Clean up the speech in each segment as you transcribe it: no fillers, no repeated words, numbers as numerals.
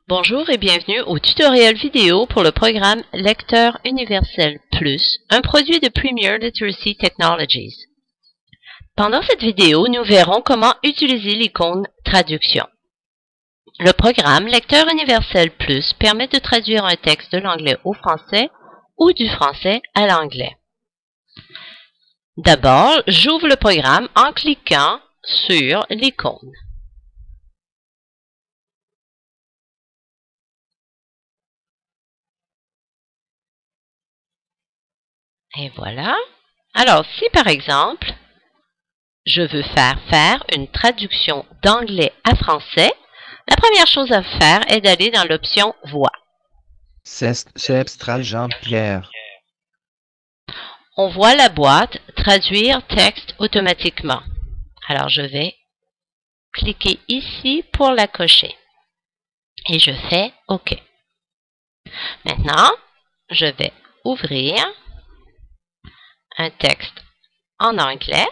Bonjour et bienvenue au tutoriel vidéo pour le programme Lecteur Universel Plus, un produit de Premier Literacy Technologies. Pendant cette vidéo, nous verrons comment utiliser l'icône Traduction. Le programme Lecteur Universel Plus permet de traduire un texte de l'anglais au français ou du français à l'anglais. D'abord, j'ouvre le programme en cliquant sur l'icône. Et voilà. Alors, si par exemple, je veux faire une traduction d'anglais à français, la première chose à faire est d'aller dans l'option Voix. C'est Jean-Pierre. On voit la boîte Traduire texte automatiquement. Alors, je vais cliquer ici pour la cocher. Et je fais OK. Maintenant, je vais ouvrir un texte en anglais.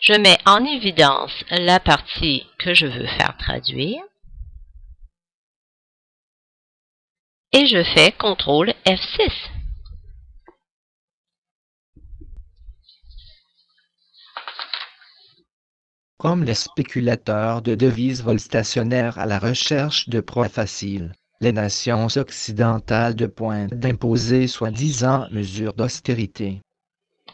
Je mets en évidence la partie que je veux faire traduire. Et je fais CTRL F6. Comme les spéculateurs de devises volent stationnaires à la recherche de proies faciles, les nations occidentales de pointe d'imposer soi-disant mesures d'austérité.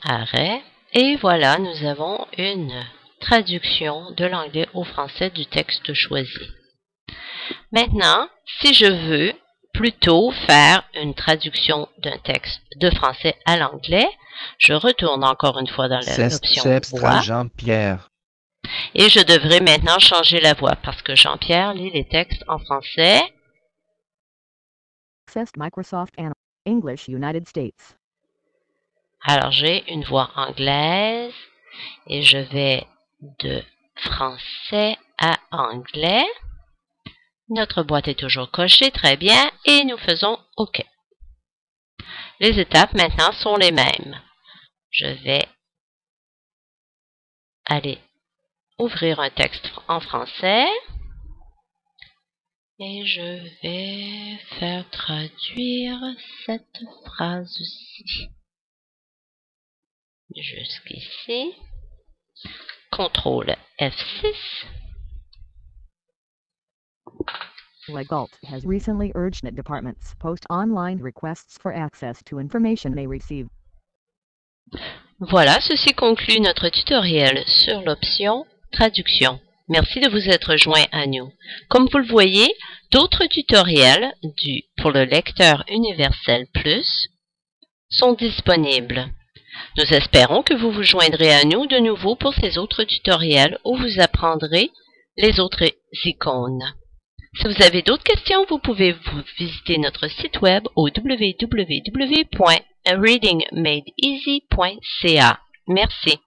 Arrêt. Et voilà, nous avons une traduction de l'anglais au français du texte choisi. Maintenant, si je veux plutôt faire une traduction d'un texte de français à l'anglais, je retourne encore une fois dans l'option Voix. Jean-Pierre. Et je devrais maintenant changer la voix parce que Jean-Pierre lit les textes en français. Microsoft English United States. Alors j'ai une voix anglaise et je vais de français à anglais. Notre boîte est toujours cochée, très bien, et nous faisons OK. Les étapes maintenant sont les mêmes. Je vais aller ouvrir un texte en français et je vais faire traduire cette phrase-ci jusqu'ici. CTRL F6. Legault has recently urged that departments post online requests for access to information they receive. Voilà, ceci conclut notre tutoriel sur l'option Traduction. Merci de vous être joint à nous. Comme vous le voyez, d'autres tutoriels pour le Lecteur Universel Plus sont disponibles. Nous espérons que vous vous joindrez à nous de nouveau pour ces autres tutoriels où vous apprendrez les autres icônes. Si vous avez d'autres questions, vous pouvez visiter notre site web au www.readingmadeeasy.ca. Merci.